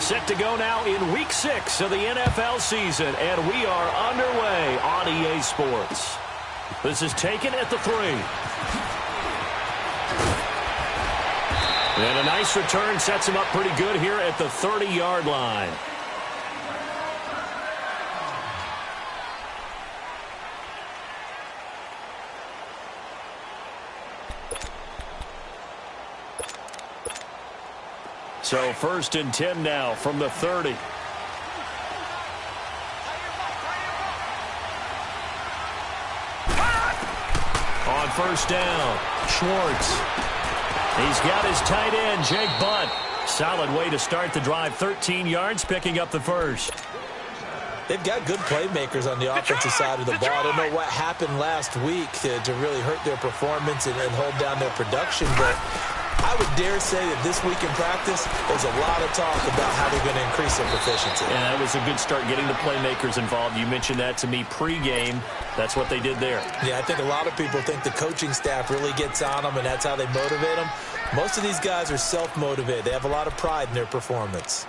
Set to go now in Week 6 of the NFL season, and we are underway on EA Sports. This is taken at the 3. And a nice return sets him up pretty good here at the 30-yard line. So 1st and 10 now from the 30. On 1st down, Schwartz. He's got his tight end, Jake Butt. Solid way to start the drive. 13 yards, picking up the first. They've got good playmakers on the offensive side of the ball. I don't know what happened last week to really hurt their performance and hold down their production, but I would dare say that this week in practice, there's a lot of talk about how they're going to increase their proficiency. Yeah, that was a good start getting the playmakers involved. You mentioned that to me pregame. That's what they did there. Yeah, I think a lot of people think the coaching staff really gets on them, and that's how they motivate them. Most of these guys are self-motivated. They have a lot of pride in their performance.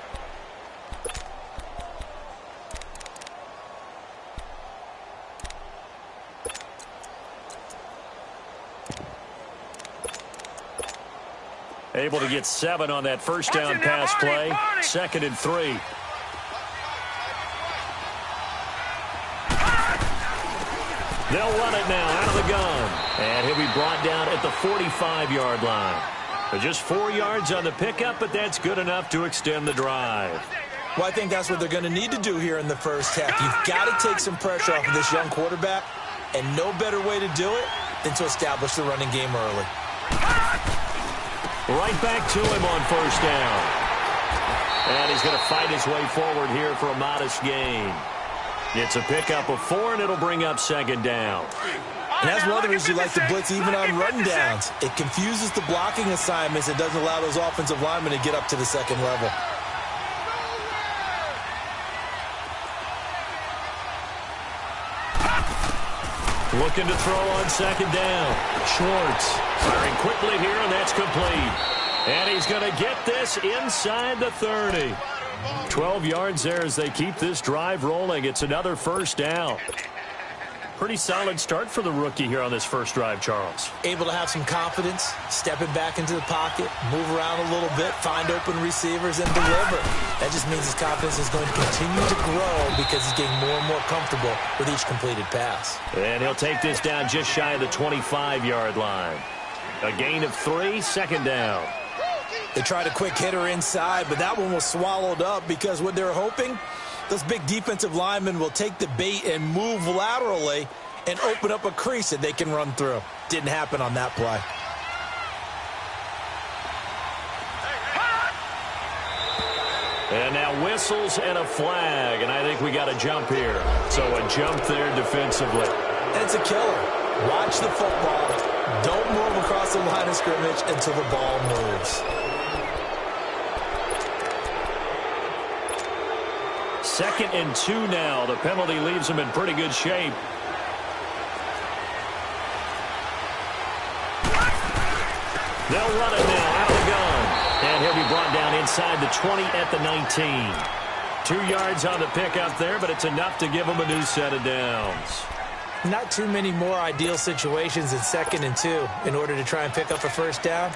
Able to get 7 on that first down pass play. 2nd and 3. They'll run it now out of the gun. And he'll be brought down at the 45-yard line. Just 4 yards on the pickup, but that's good enough to extend the drive. Well, I think that's what they're going to need to do here in the first half. You've got to take some pressure off of this young quarterback, and no better way to do it than to establish the running game early. Right back to him on 1st down. And he's going to fight his way forward here for a modest gain. It's a pickup of 4, and it'll bring up 2nd down. And that's one of the reasons you like to blitz even on run downs. It confuses the blocking assignments. It doesn't allow those offensive linemen to get up to the second level. Looking to throw on 2nd down. Schwartz firing quickly here, and that's complete. And he's going to get this inside the 30. 12 yards there as they keep this drive rolling. It's another 1st down. Pretty solid start for the rookie here on this first drive, Charles. Able to have some confidence, stepping back into the pocket, move around a little bit, find open receivers, and deliver. That just means his confidence is going to continue to grow because he's getting more and more comfortable with each completed pass. And he'll take this down just shy of the 25-yard line. A gain of 3, 2nd down. They tried a quick hitter inside, but that one was swallowed up because what they're hoping, those big defensive linemen will take the bait and move laterally and open up a crease that they can run through. Didn't happen on that play. And now whistles and a flag, and I think we got a jump here. So a jump there defensively. And it's a killer. Watch the football. Don't move across the line of scrimmage until the ball moves. 2nd and 2 now. The penalty leaves him in pretty good shape. They'll run it now out of the gun. And he'll be brought down inside the 20 at the 19. 2 yards on the pickup there, but it's enough to give him a new set of downs. Not too many more ideal situations in 2nd and 2 in order to try and pick up a 1st down.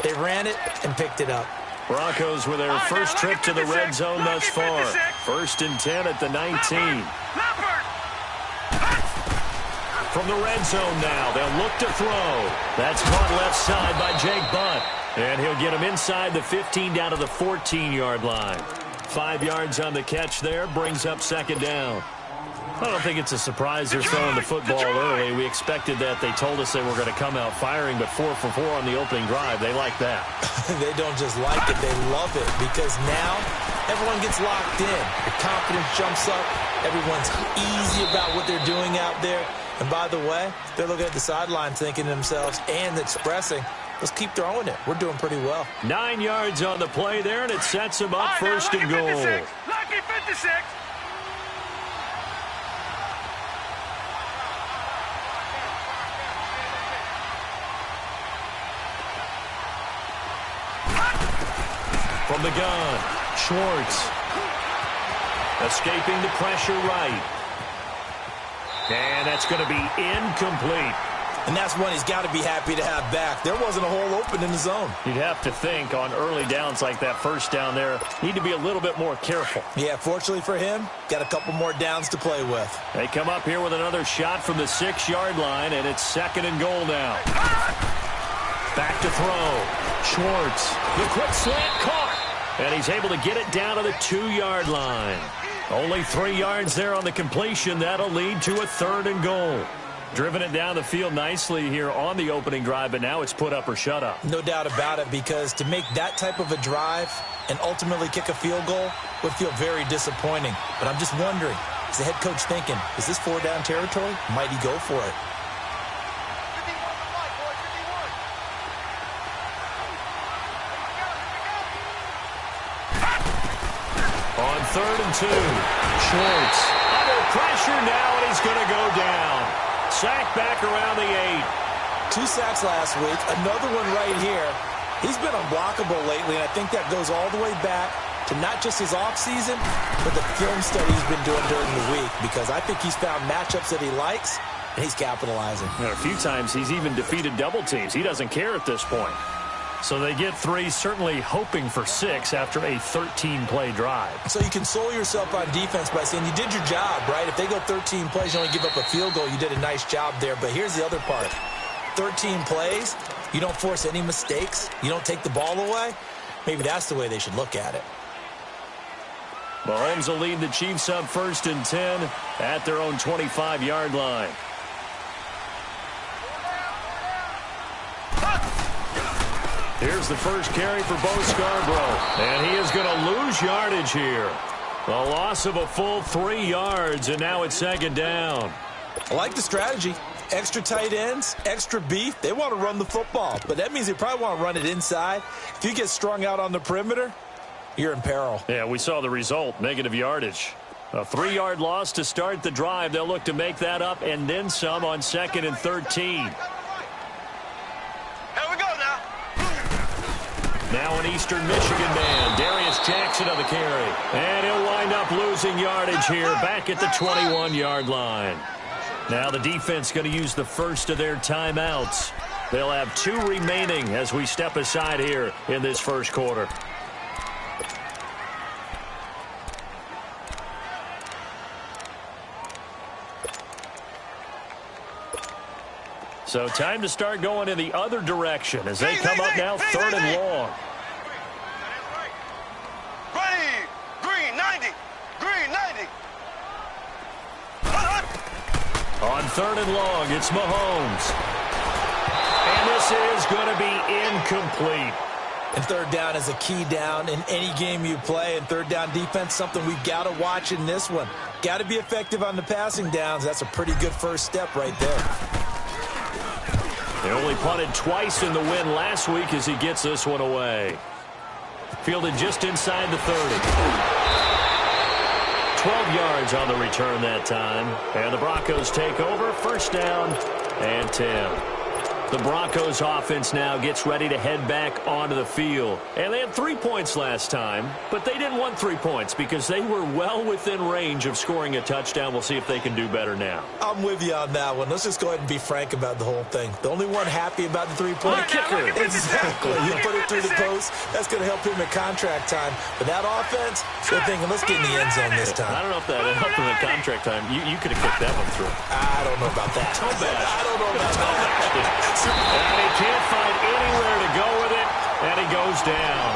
They ran it and picked it up. Broncos with their first trip to the red zone thus far. 1st and 10 at the 19. From the red zone now, they'll look to throw. That's caught left side by Jake Butt. And he'll get him inside the 15 down to the 14-yard line. 5 yards on the catch there, brings up 2nd down. I don't think it's a surprise they're throwing the football early. We expected that. They told us they were going to come out firing, but 4 for 4 on the opening drive. They like that. They don't just like it, they love it, because now everyone gets locked in. The confidence jumps up. Everyone's easy about what they're doing out there. And by the way, they're looking at the sideline thinking to themselves and expressing, let's keep throwing it. We're doing pretty well. 9 yards on the play there, and it sets him up 1st and goal. Lucky 56. From the gun, Schwartz. Escaping the pressure right. And that's going to be incomplete. And that's one he's got to be happy to have back. There wasn't a hole open in the zone. You'd have to think on early downs like that first down there, need to be a little bit more careful. Yeah, fortunately for him, got a couple more downs to play with. They come up here with another shot from the 6-yard line, and it's 2nd and goal now. Back to throw. Schwartz. The quick slant caught. And he's able to get it down to the 2-yard line. Only 3 yards there on the completion. That'll lead to a 3rd and goal. Driven it down the field nicely here on the opening drive, but now it's put up or shut up. No doubt about it, because to make that type of a drive and ultimately kick a field goal would feel very disappointing. But I'm just wondering, is the head coach thinking, is this 4-down territory? Might he go for it? On 3rd and 2, Schwartz under pressure now, and he's going to go down. Sack back around the 8. 2 sacks last week, another one right here. He's been unblockable lately, and I think that goes all the way back to not just his offseason, but the film study he's been doing during the week, because I think he's found matchups that he likes, and he's capitalizing. And a few times he's even defeated double teams. He doesn't care at this point. So they get 3, certainly hoping for 6 after a 13-play drive. So you console yourself on defense by saying you did your job, right? If they go 13 plays, you only give up a field goal, you did a nice job there. But here's the other part. 13 plays, you don't force any mistakes, you don't take the ball away. Maybe that's the way they should look at it. Mahomes will lead the Chiefs up 1st and 10 at their own 25-yard line. Here's the first carry for Bo Scarborough. And he is going to lose yardage here. A loss of a full 3 yards, and now it's 2nd down. I like the strategy. Extra tight ends, extra beef. They want to run the football, but that means they probably want to run it inside. If you get strung out on the perimeter, you're in peril. Yeah, we saw the result, negative yardage. A 3-yard loss to start the drive. They'll look to make that up and then some on 2nd and 13. Now an Eastern Michigan man, Darius Jackson on the carry. And he'll wind up losing yardage here back at the 21-yard line. Now the defense going to use the first of their timeouts. They'll have 2 remaining as we step aside here in this first quarter. So time to start going in the other direction as they come up now 3rd and long. Ready, green 90, green 90. On 3rd and long, it's Mahomes. And this is going to be incomplete. And 3rd down is a key down in any game you play. And 3rd down defense, something we've got to watch in this one. Got to be effective on the passing downs. That's a pretty good first step right there. They only punted twice in the win last week as he gets this one away. Fielded just inside the 30. 12 yards on the return that time. And the Broncos take over. 1st down and 10. The Broncos offense now gets ready to head back onto the field. And they had 3 points last time, but they didn't want 3 points because they were well within range of scoring a touchdown. We'll see if they can do better now. I'm with you on that one. Let's just go ahead and be frank about the whole thing. The only one happy about the 3-point kicker. Exactly. You put it through the post. That's going to help him at contract time. But that offense, they're thinking, let's get in the end zone this time. I don't know if that helped him at contract time. You could have kicked that one through. I don't know about that. I don't know about that. And he can't find anywhere to go with it, and he goes down.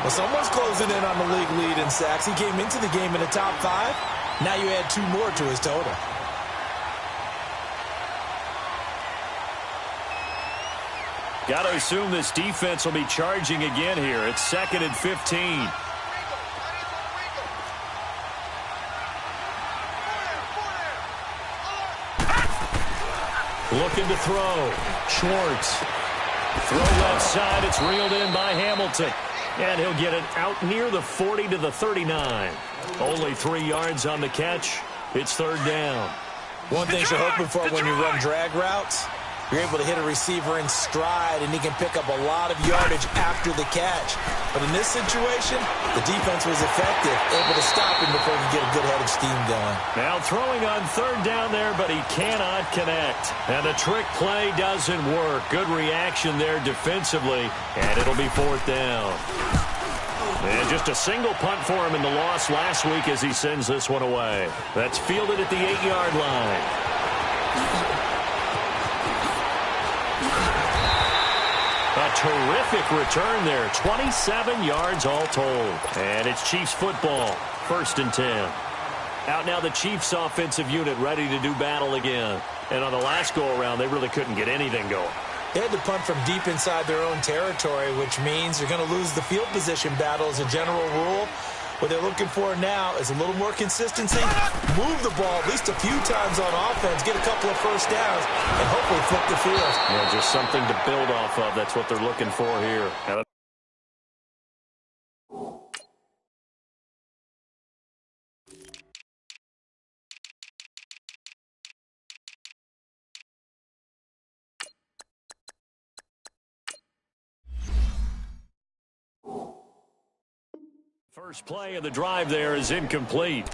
Well, someone's closing in on the league lead in sacks. He came into the game in the top 5. Now you add 2 more to his total. Got to assume this defense will be charging again here. It's 2nd and 15. Looking to throw. Schwartz. Throw left side. It's reeled in by Hamilton. And he'll get it out near the 40 to the 39. Only 3 yards on the catch. It's 3rd down. One thing you're hoping for when you run drag routes, You're able to hit a receiver in stride, and he can pick up a lot of yardage after the catch. But in this situation, the defense was effective, able to stop him before he could get a good head of steam going. Now throwing on third down there, but he cannot connect. And the trick play doesn't work. Good reaction there defensively, and it'll be fourth down. And just a single punt for him in the loss last week as he sends this one away. That's fielded at the 8-yard line. A terrific return there. 27 yards all told. And it's Chiefs football. 1st and 10. Out now the Chiefs offensive unit ready to do battle again. And on the last go-around, they really couldn't get anything going. They had to punt from deep inside their own territory, which means you're going to lose the field position battle as a general rule. What they're looking for now is a little more consistency, move the ball at least a few times on offense, get a couple of first downs, and hopefully flip the field. Yeah, just something to build off of. That's what they're looking for here. First play of the drive there is incomplete.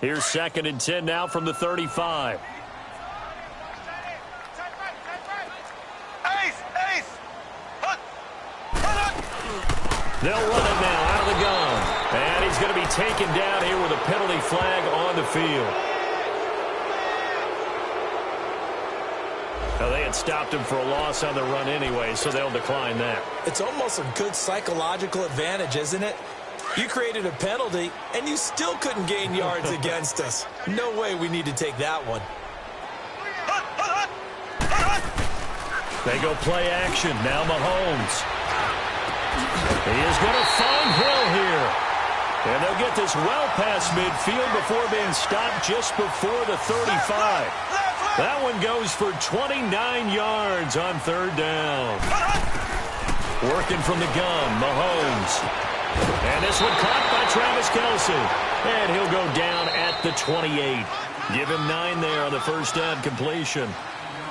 Here's 2nd and 10 now from the 35. They'll run it now out of the gun. And he's going to be taken down here with a penalty flag on the field. Now, they had stopped him for a loss on the run anyway, so they'll decline that. It's almost a good psychological advantage, isn't it? You created a penalty, and you still couldn't gain yards against us. No way we need to take that one. They go play action. Now Mahomes. He is going to find Hill here. And they'll get this well past midfield before being stopped just before the 35. That one goes for 29 yards on 3rd down. Working from the gun, Mahomes. And this one caught by Travis Kelce. And he'll go down at the 28. Give him 9 there on the first down completion.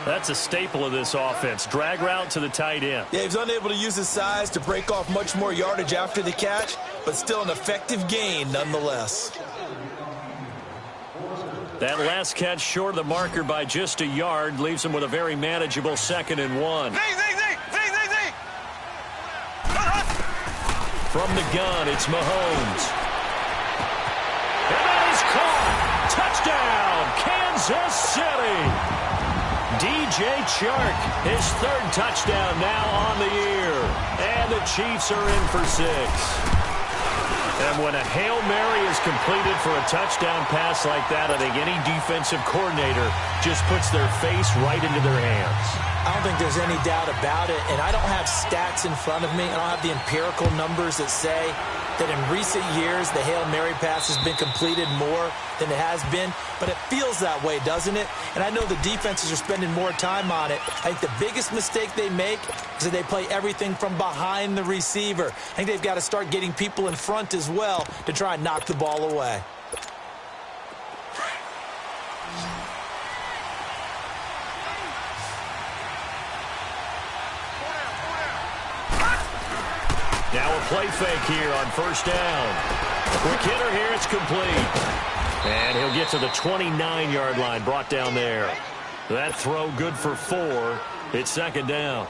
That's a staple of this offense. Drag route to the tight end. Yeah, he's unable to use his size to break off much more yardage after the catch, but still an effective gain nonetheless. That last catch short of the marker by just a yard leaves him with a very manageable 2nd and 1. From the gun, it's Mahomes. And that is caught. Touchdown, Kansas City. DJ Chark, his 3rd touchdown now on the year. And the Chiefs are in for 6. And when a Hail Mary is completed for a touchdown pass like that, I think any defensive coordinator just puts their face right into their hands. I don't think there's any doubt about it, and I don't have stats in front of me. I don't have the empirical numbers that say that in recent years the Hail Mary pass has been completed more than it has been, but it feels that way, doesn't it? And I know the defenses are spending more time on it. I think the biggest mistake they make is that they play everything from behind the receiver. I think they've got to start getting people in front as well to try and knock the ball away. Now a play fake here on first down. Quick hitter here, it's complete. And he'll get to the 29-yard line, brought down there. That throw good for 4. It's 2nd down.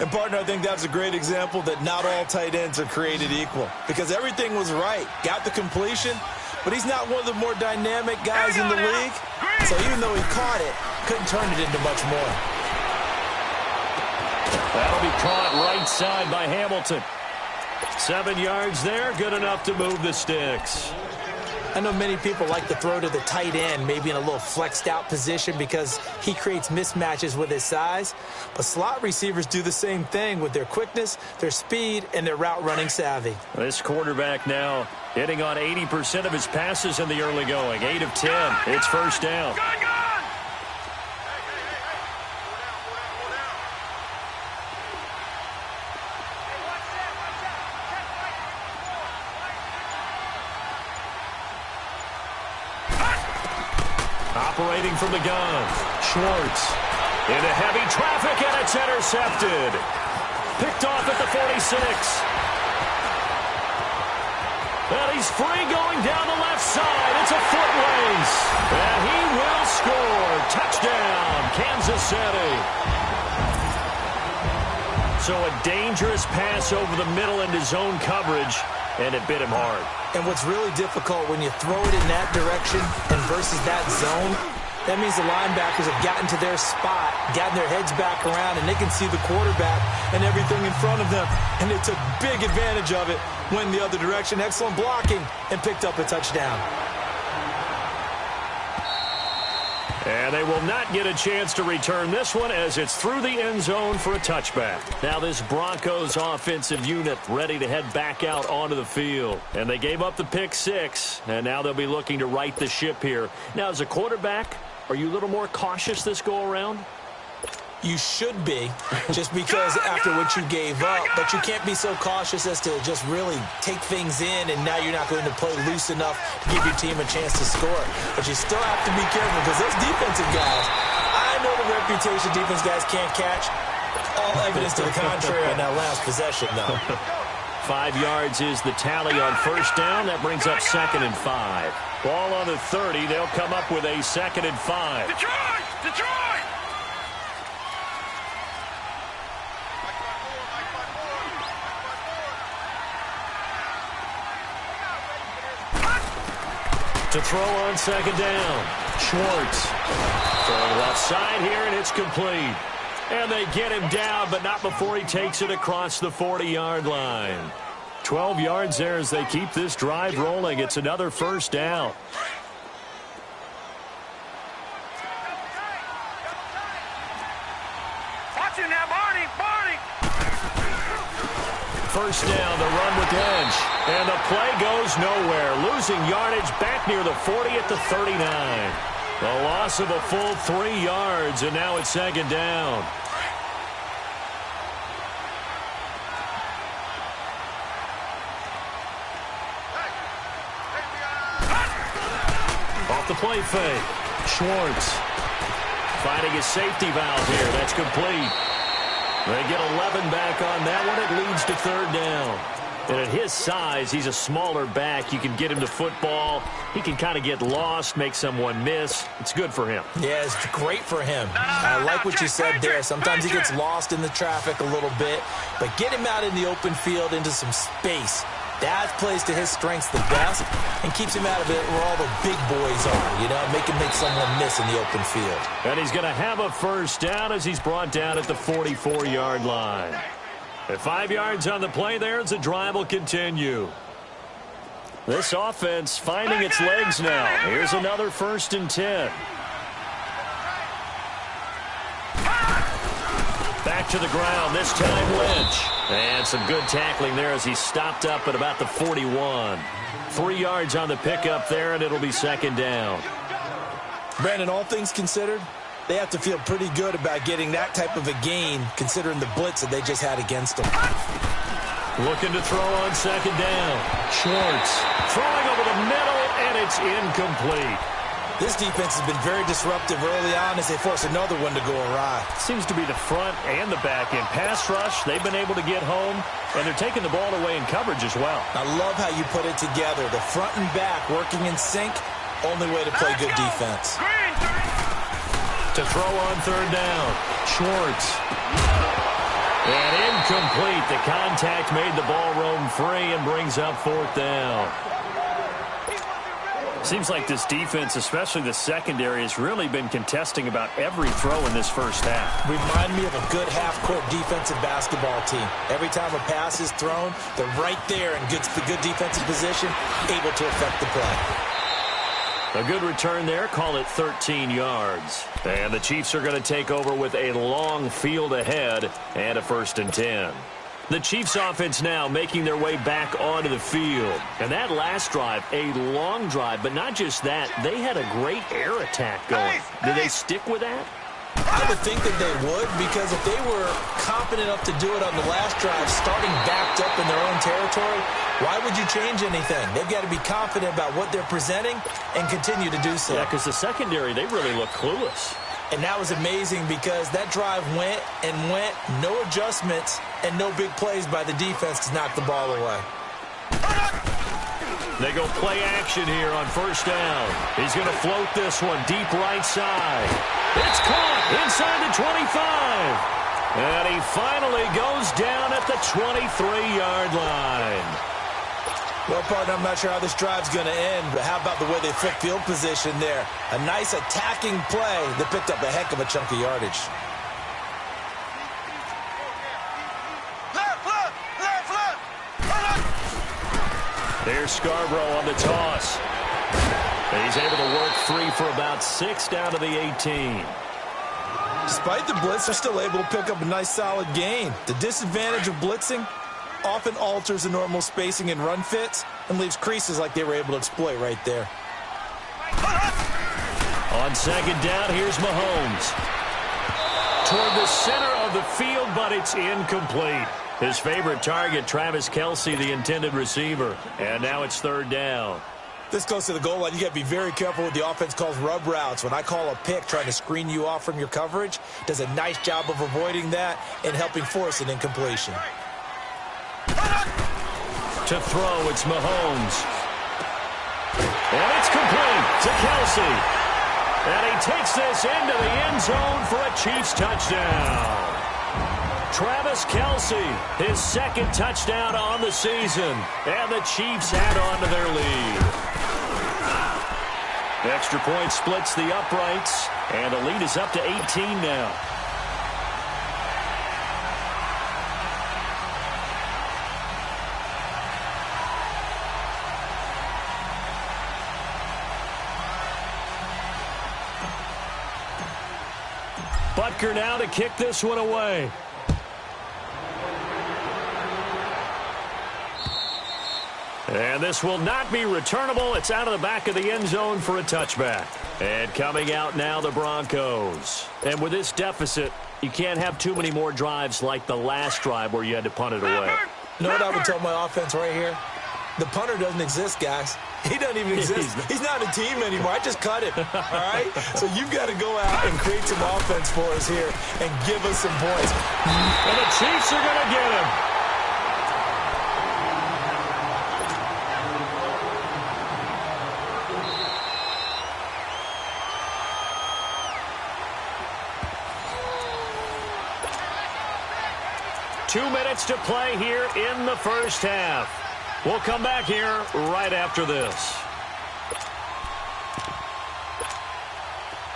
And, partner, I think that's a great example that not all tight ends are created equal, because everything was right. Got the completion, but he's not one of the more dynamic guys in the league. So even though he caught it, couldn't turn it into much more. That'll be caught right side by Hamilton. 7 yards there, good enough to move the sticks. I know many people like to throw to the tight end, maybe in a little flexed out position because he creates mismatches with his size. But slot receivers do the same thing with their quickness, their speed, and their route running savvy. This quarterback now hitting on 80% of his passes in the early going. 8 of 10. It's first down. Operating from the gun. Schwartz. Into heavy traffic, and it's intercepted. Picked off at the 46. And he's free going down the left side. It's a foot race. And he will score. Touchdown, Kansas City. So a dangerous pass over the middle into zone coverage, and it bit him hard. And what's really difficult when you throw it in that direction and versus that zone, that means the linebackers have gotten to their spot, gotten their heads back around, and they can see the quarterback and everything in front of them. And they took big advantage of it, went the other direction, excellent blocking, and picked up a touchdown. And they will not get a chance to return this one as it's through the end zone for a touchback. Now this Broncos offensive unit ready to head back out onto the field. And they gave up the pick 6, and now they'll be looking to right the ship here. Now as a quarterback, are you a little more cautious this go around? You should be, just because after what you gave up, but you can't be so cautious as to just really take things in, and now you're not going to play loose enough to give your team a chance to score. But you still have to be careful because those defensive guys, I know the reputation defense guys can't catch. All evidence to the contrary on that last possession, though. 5 yards is the tally on first down. That brings up 2nd and 5. Ball on the 30. They'll come up with a 2nd and 5. Detroit! Detroit! To throw on 2nd down. Schwartz. Throwing left side here, and it's complete. And they get him down, but not before he takes it across the 40-yard line. 12 yards there as they keep this drive rolling. It's another first down. Watch it now, Barney! Barney! First down, the run with Lynch. And the play goes nowhere. Losing yardage back near the 40 at the 39. A loss of a full 3 yards, and now it's 2nd down. Off the play fake. Schwartz finding his safety valve here. That's complete. They get 11 back on that one. It leads to 3rd down. And at his size, he's a smaller back. You can get him to football. He can kind of get lost, make someone miss. It's good for him. Yeah, it's great for him. I like what you said there. Sometimes he gets lost in the traffic a little bit, but get him out in the open field into some space. That plays to his strengths the best and keeps him out of it where all the big boys are, you know, make someone miss in the open field. And he's going to have a first down as he's brought down at the 44-yard line. At 5 yards on the play there as the drive will continue. This offense finding its legs now. Here's another 1st and 10. Back to the ground, this time Lynch. And some good tackling there as he stopped up at about the 41. 3 yards on the pickup there, and it'll be 2nd down. Brandon, all things considered, they have to feel pretty good about getting that type of a gain considering the blitz that they just had against them. Looking to throw on 2nd down. Schwartz throwing over the middle, and it's incomplete. This defense has been very disruptive early on as they force another one to go awry. Seems to be the front and the back end. Pass rush, they've been able to get home, and they're taking the ball away in coverage as well. I love how you put it together. The front and back working in sync, only way to play good defense. To throw on 3rd down. Schwartz. And incomplete. The contact made the ball roam free and brings up 4th down. Seems like this defense, especially the secondary, has really been contesting about every throw in this first half. Remind me of a good half-court defensive basketball team. Every time a pass is thrown, they're right there and gets the good defensive position, able to affect the play. A good return there. Call it 13 yards. And the Chiefs are going to take over with a long field ahead and a 1st and 10. The Chiefs offense now making their way back onto the field. And that last drive, a long drive, but not just that. They had a great air attack going. Did they stick with that? I would think that they would, because if they were confident enough to do it on the last drive, starting backed up in their own territory, why would you change anything? They've got to be confident about what they're presenting and continue to do so. Yeah, because the secondary, they really look clueless. And that was amazing because that drive went and went, no adjustments, and no big plays by the defense to knock the ball away. They go play action here on first down. He's going to float this one deep right side. It's caught inside the 25. And he finally goes down at the 23-yard line. Well, partner, I'm not sure how this drive's going to end, but how about the way they flip field position there? A nice attacking play that picked up a heck of a chunk of yardage. Here's Scarborough on the toss. He's able to work free for about 6 down to the 18. Despite the blitz, they're still able to pick up a nice solid gain. The disadvantage of blitzing often alters the normal spacing and run fits and leaves creases like they were able to exploit right there. On second down, here's Mahomes. Toward the center of the field, but it's incomplete. His favorite target, Travis Kelce, the intended receiver. And now it's third down. This goes to the goal line. You got to be very careful with the offense calls rub routes. When I call a pick trying to screen you off from your coverage, does a nice job of avoiding that and helping force an incompletion. To throw, it's Mahomes. And it's complete to Kelce. And he takes this into the end zone for a Chiefs touchdown. Travis Kelce, his second touchdown on the season. And the Chiefs add on to their lead. Extra point splits the uprights. And the lead is up to 18 now. Butker now to kick this one away. And this will not be returnable. It's out of the back of the end zone for a touchback. And coming out now, the Broncos. And with this deficit, you can't have too many more drives like the last drive where you had to punt it away. You know what I would tell my offense right here? The punter doesn't exist, guys. He doesn't even exist. He's not a team anymore. I just cut him, all right? So you've got to go out and create some offense for us here and give us some points. And the Chiefs are going to get him. Two minutes to play here in the first half. We'll come back here right after this.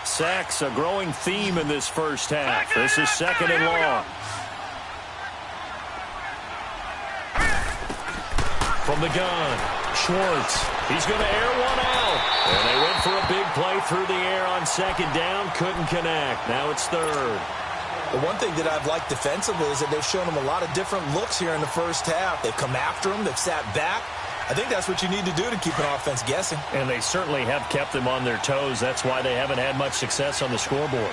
Sacks, a growing theme in this first half. This is second and long. From the gun, Schwartz. He's going to air one out. And they went for a big play through the air on second down. Couldn't connect. Now it's third. The one thing that I've liked defensively is that they've shown them a lot of different looks here in the first half. They've come after them. They've sat back. I think that's what you need to do to keep an offense guessing. And they certainly have kept them on their toes. That's why they haven't had much success on the scoreboard.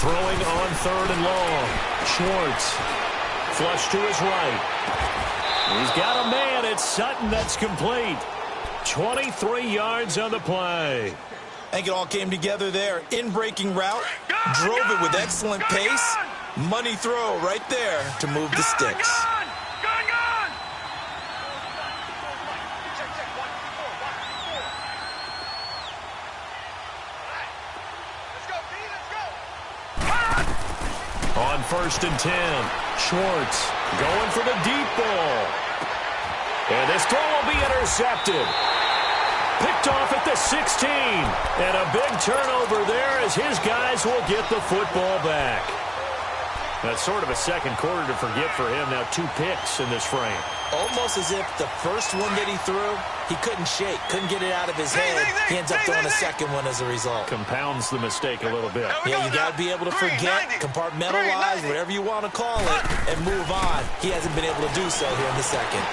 Throwing on third and long. Schwartz. Flush to his right. He's got a man. It's Sutton that's complete. 23 yards on the play. I think it all came together there. In-breaking route, drove it with excellent pace. Money throw right there to move the sticks. On first and 10, Schwartz going for the deep ball. And this throw will be intercepted. Picked off at the 16. And a big turnover there as his guys will get the football back. That's sort of a second quarter to forget for him. Now 2 picks in this frame. Almost as if the first one that he threw, he couldn't shake, couldn't get it out of his head. He ends up throwing a second one as a result. Compounds the mistake a little bit. Yeah, you got to be able to forget, compartmentalize, whatever you want to call it, and move on. He hasn't been able to do so here in the second.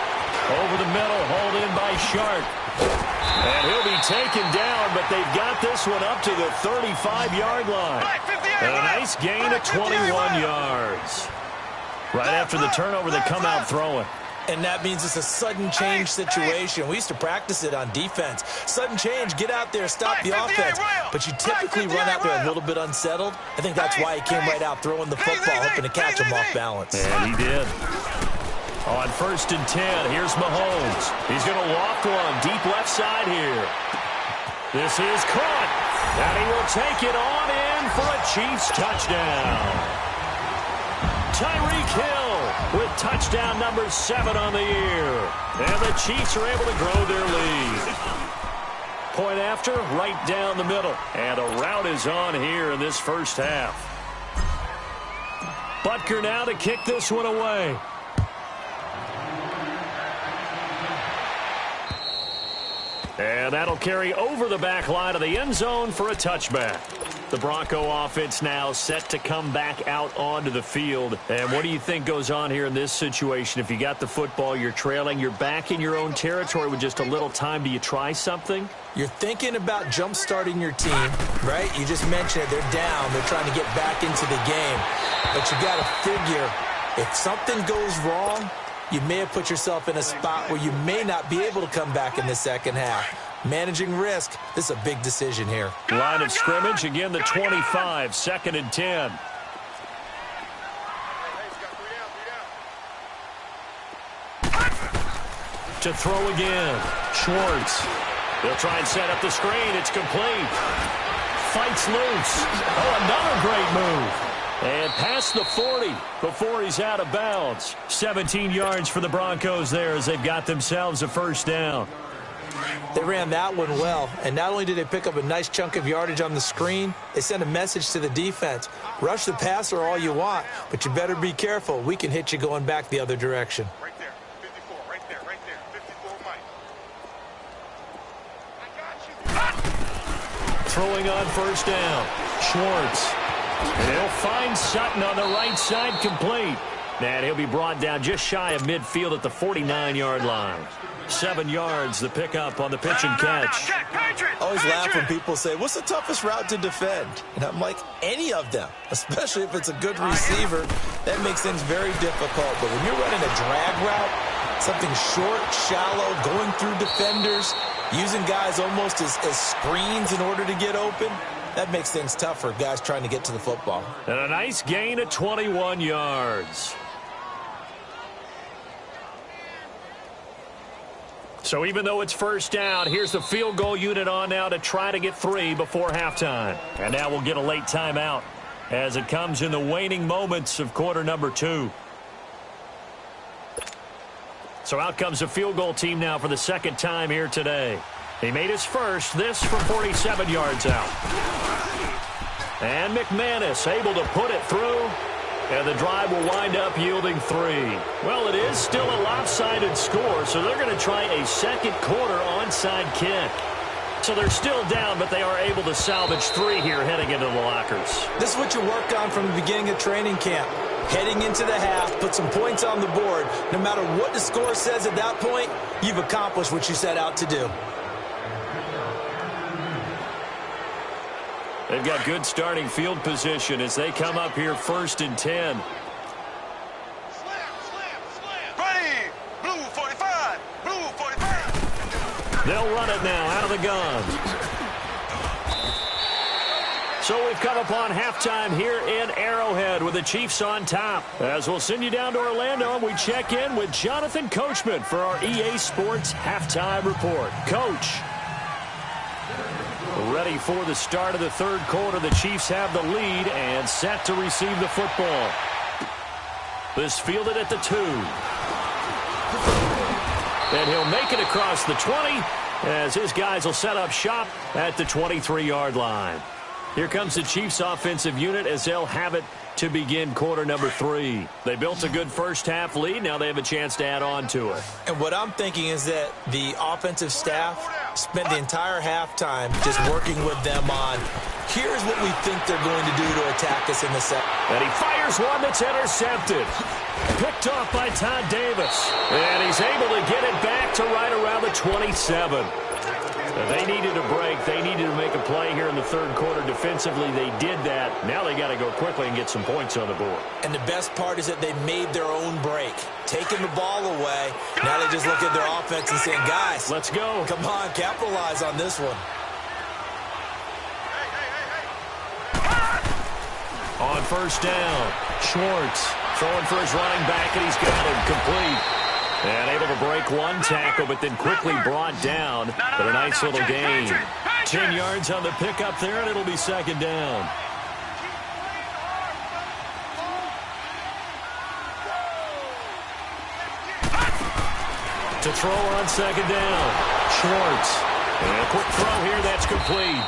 Over the middle, hauled in by Shark. And he'll be taken down, but they've got this one up to the 35-yard line. And a nice gain of 21 yards. Right after the turnover, they come out throwing. And that means it's a sudden change situation. We used to practice it on defense. Sudden change, get out there, stop the offense. But you typically run out there a little bit unsettled. I think that's why he came right out throwing the football, hoping to catch him off balance. And he did. On 1st and 10, here's Mahomes. He's going to loft one deep left side here. This is caught. And he will take it on in for a Chiefs touchdown. Tyreek Hill with touchdown number 7 on the year. And the Chiefs are able to grow their lead. Point after, right down the middle. And a rout is on here in this first half. Butker now to kick this one away. And that'll carry over the back line of the end zone for a touchback. The Bronco offense now set to come back out onto the field. And what do you think goes on here in this situation? If you got the football, you're trailing, you're back in your own territory with just a little time. Do you try something? You're thinking about jump-starting your team, right? You just mentioned it. They're down. They're trying to get back into the game. But you got to figure, if something goes wrong, you may have put yourself in a spot where you may not be able to come back in the second half. Managing risk, this is a big decision here. Line of scrimmage, again the 25, 2nd and 10. To throw again, Schwartz. They'll try and set up the screen. It's complete. Fights loose. Oh, another great move. And past the 40 before he's out of bounds. 17 yards for the Broncos there as they've got themselves a first down. They ran that one well, and not only did they pick up a nice chunk of yardage on the screen, they sent a message to the defense. Rush the passer all you want, but you better be careful. We can hit you going back the other direction. Right there, 54, right there, 54, Mike. I got you. Throwing on first down, Schwartz. And he'll find Sutton on the right side, complete. And he'll be brought down just shy of midfield at the 49-yard line. 7 yards, the pickup on the pitch and catch. Always laugh when people say, what's the toughest route to defend? And I'm like, any of them, especially if it's a good receiver. That makes things very difficult. But when you're running a drag route, something short, shallow, going through defenders, using guys almost as screens in order to get open, that makes things tough for guys trying to get to the football. And a nice gain of 21 yards. So even though it's first down, here's the field goal unit on now to try to get 3 before halftime. And now we'll get a late timeout as it comes in the waning moments of quarter number 2. So out comes the field goal team now for the second time here today. He made his first, this from 47 yards out. And McManus able to put it through. And the drive will wind up yielding 3. Well, it is still a lopsided score, so they're going to try a second quarter onside kick. So they're still down, but they are able to salvage 3 here heading into the lockers. This is what you work on from the beginning of training camp. Heading into the half, put some points on the board. No matter what the score says at that point, you've accomplished what you set out to do. They've got good starting field position as they come up here 1st and 10. Ready, blue 45, blue 45. They'll run it now out of the gun. So we've come upon halftime here in Arrowhead with the Chiefs on top. As we'll send you down to Orlando, and we check in with Jonathan Coachman for our EA Sports Halftime Report. Coach. Ready for the start of the third quarter. The Chiefs have the lead and set to receive the football. This fielded at the 2. And he'll make it across the 20 as his guys will set up shop at the 23-yard line. Here comes the Chiefs offensive unit as they'll have it to begin quarter number 3. They built a good first half lead. Now they have a chance to add on to it. And what I'm thinking is that the offensive staff spent the entire halftime just working with them on, here's what we think they're going to do to attack us in the second. And he fires one that's intercepted. Picked off by Todd Davis. And he's able to get it to right around the 27. They needed a break. They needed to make a play here in the third quarter. Defensively, they did that. Now they got to go quickly and get some points on the board. And the best part is that they made their own break, taking the ball away. Now they just look at their offense and saying, guys, let's go. Come on, capitalize on this one. On first down, Schwartz throwing for his running back, and he's got him complete. And able to break one tackle, but then quickly brought down. But a nice little gain. 10 yards on the pickup there, and it'll be second down. To throw on second down, Schwartz. And a quick throw here, that's complete.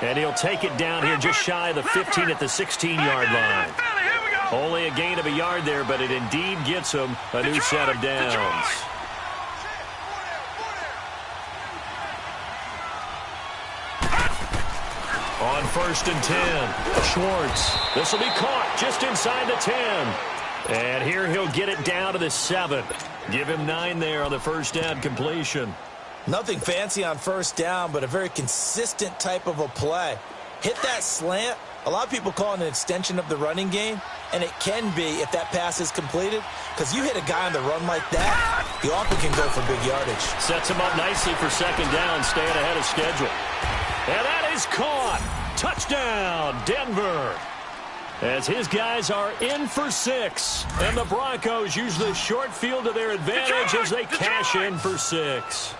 And he'll take it down here just shy of the 15 at the 16-yard line. Only a gain of a yard there, but it indeed gets him a new set of downs. On first and 10, Schwartz. This will be caught just inside the 10. And here he'll get it down to the 7. Give him 9 there on the first down completion. Nothing fancy on first down, but a very consistent type of a play. Hit that slant. A lot of people call it an extension of the running game, and it can be if that pass is completed, because you hit a guy on the run like that, he often can go for big yardage. Sets him up nicely for second down, staying ahead of schedule. And that is caught. Touchdown, Denver. As his guys are in for 6, and the Broncos use the short field to their advantage as they cash in for 6.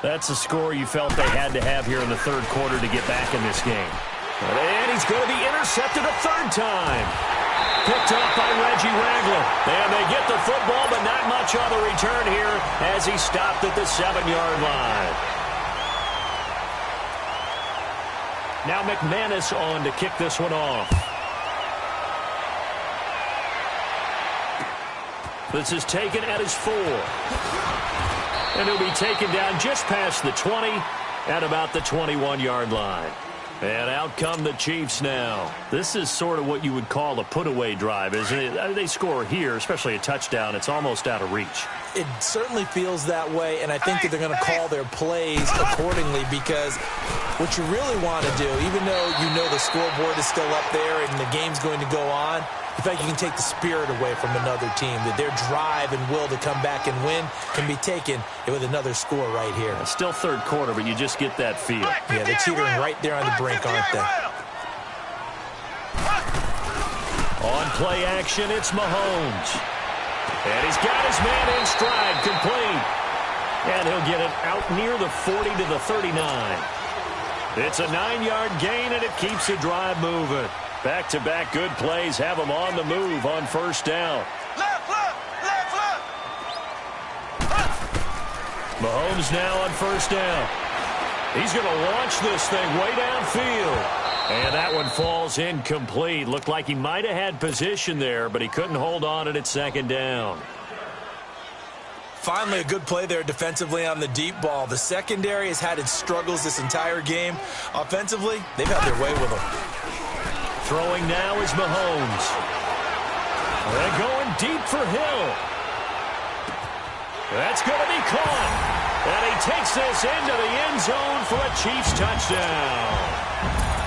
That's a score you felt they had to have here in the third quarter to get back in this game. And he's going to be intercepted a third time. Picked off by Reggie Ragland. And they get the football, but not much on the return here as he stopped at the 7-yard line. Now McManus on to kick this one off. This is taken at his 4. And he'll be taken down just past the 20 at about the 21-yard line. And out come the Chiefs now. This is sort of what you would call a put-away drive, isn't it? They score here, especially a touchdown. It's almost out of reach. It certainly feels that way, and I think that they're going to call their plays accordingly, because what you really want to do, even though you know the scoreboard is still up there and the game's going to go on, in fact, you can take the spirit away from another team, that their drive and will to come back and win can be taken with another score right here. It's still third quarter, but you just get that feel. Yeah, they're teetering right there on the brink, aren't they? On play action, it's Mahomes. And he's got his man in stride, complete. And he'll get it out near the 40 to the 39. It's a 9-yard gain, and it keeps the drive moving. Back-to-back good plays have him on the move on first down. Left. Mahomes now on first down. He's going to launch this thing way downfield. And that one falls incomplete. Looked like he might have had position there, but he couldn't hold on it at second down. Finally, a good play there defensively on the deep ball. The secondary has had its struggles this entire game. Offensively, they've had their way with them. Throwing now is Mahomes. They're going deep for Hill. That's going to be caught. And he takes this into the end zone for a Chiefs touchdown.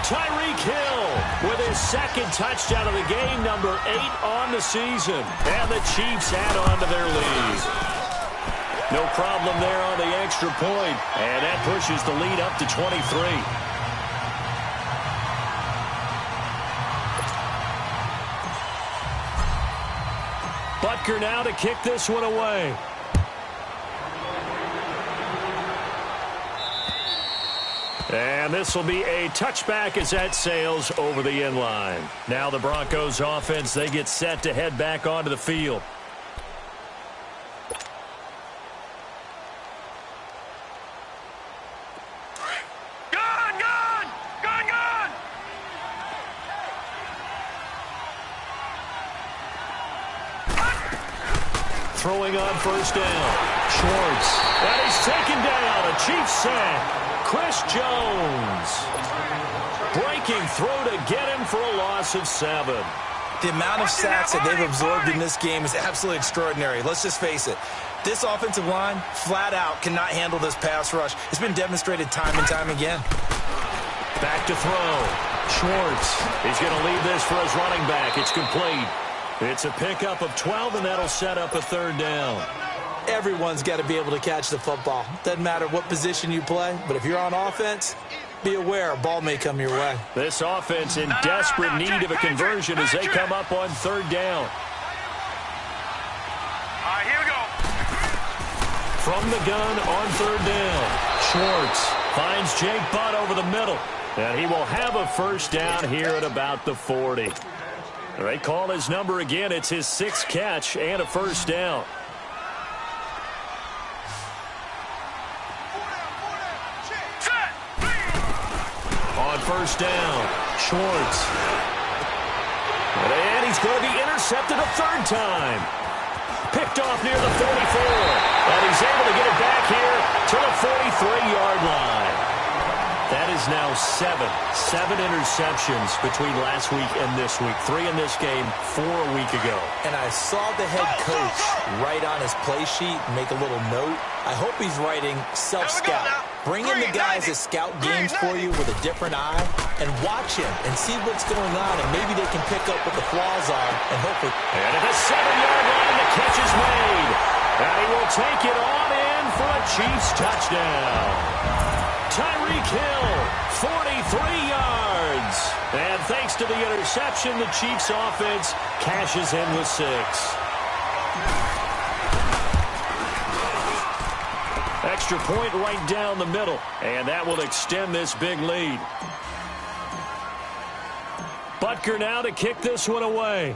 Tyreek Hill with his second touchdown of the game, number 8 on the season. And the Chiefs add on to their lead. No problem there on the extra point. And that pushes the lead up to 23. Butker now to kick this one away. And this will be a touchback as that sails over the end line. Now the Broncos offense, they get set to head back onto the field. Throwing on first down. Schwartz. And he's taken down. A Chiefs sack. Chris Jones. Breaking through to get him for a loss of 7. The amount of sacks that they've absorbed in this game is absolutely extraordinary. Let's just face it. This offensive line, flat out, cannot handle this pass rush. It's been demonstrated time and time again. Back to throw. Schwartz. He's going to leave this for his running back. It's complete. It's a pickup of 12, and that'll set up a third down. Everyone's got to be able to catch the football. Doesn't matter what position you play, but if you're on offense, be aware a ball may come your way. This offense in desperate need of a conversion as they come up on third down. All right, here we go. From the gun on third down, Schwartz finds Jake Butt over the middle. And he will have a first down here at about the 40. They call his number again. It's his 6th catch and a first down. On first down, Schwartz. And he's going to be intercepted a third time. Picked off near the 44. And he's able to get it back here to the 43-yard line. That is now 7 interceptions between last week and this week. 3 in this game, 4 a week ago. And I saw the head coach write on his play sheet, make a little note. I hope he's writing self-scout. Bring in the guys that scout games for you with a different eye and watch him and see what's going on, and maybe they can pick up what the flaws are and hopefully. And at the 7-yard line, the catch is made. And he will take it on in for a Chiefs touchdown. Tyreek Hill, 43 yards. And thanks to the interception, the Chiefs offense cashes in with 6. Extra point right down the middle. And that will extend this big lead. Butker now to kick this one away.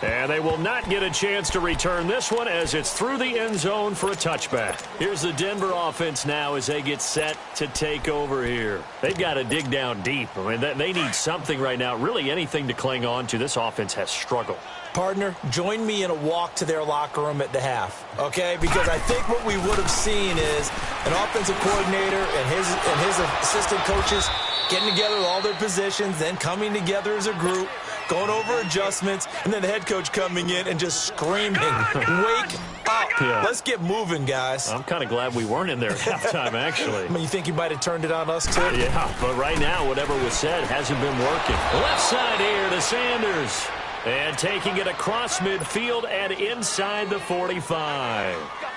And they will not get a chance to return this one as it's through the end zone for a touchback. Here's the Denver offense now as they get set to take over here. They've got to dig down deep. I mean, they need something right now, really anything to cling on to. This offense has struggled. Partner, join me in a walk to their locker room at the half, okay? Because I think what we would have seen is an offensive coordinator and his assistant coaches getting together with all their positions, then coming together as a group, going over adjustments, and then the head coach coming in and just screaming, wake up. Yeah. Let's get moving, guys. I'm kind of glad we weren't in there at halftime, actually. I mean, you think you might have turned it on us, too? Yeah, but right now, whatever was said hasn't been working. Left side here to Sanders. And taking it across midfield and inside the 45.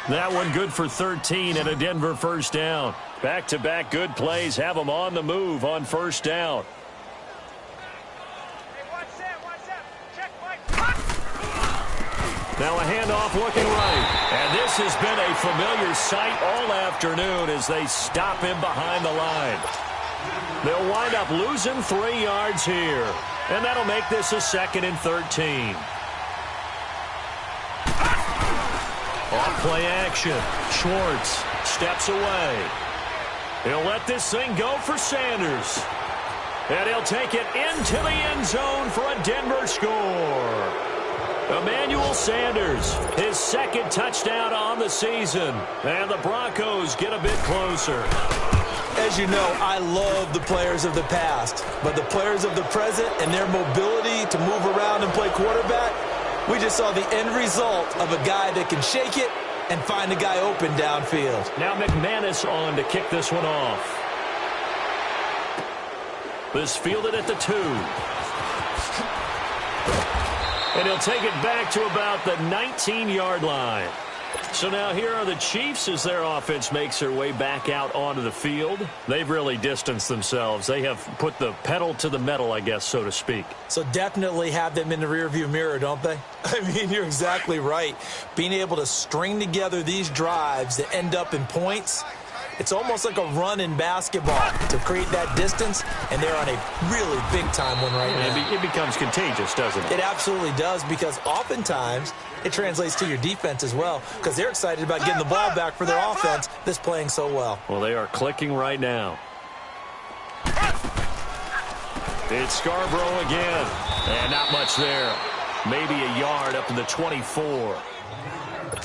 That one good for 13 and a Denver first down. Back-to-back good plays have them on the move on first down. Now a handoff looking right. And this has been a familiar sight all afternoon as they stop him behind the line. They'll wind up losing 3 yards here. And that'll make this a 2nd and 13. Off play action. Schwartz steps away. He'll let this thing go for Sanders. And he'll take it into the end zone for a Denver score. Emmanuel Sanders, his 2nd touchdown on the season. And the Broncos get a bit closer. As you know, I love the players of the past, but the players of the present and their mobility to move around and play quarterback, we just saw the end result of a guy that can shake it and find a guy open downfield. Now McManus on to kick this one off. This fielded at the 2. And he'll take it back to about the 19-yard line. So now here are the Chiefs as their offense makes their way back out onto the field. They've really distanced themselves. They have put the pedal to the metal, I guess, so to speak. So definitely have them in the rearview mirror, don't they? I mean, you're exactly right. Being able to string together these drives that end up in points, it's almost like a run in basketball to create that distance, and they're on a really big-time one right now. It becomes contagious, doesn't it? It absolutely does, because oftentimes it translates to your defense as well, because they're excited about getting the ball back for their offense that's playing so well. Well, they are clicking right now. It's Scarborough again, and not much there. Maybe a yard up to the 24.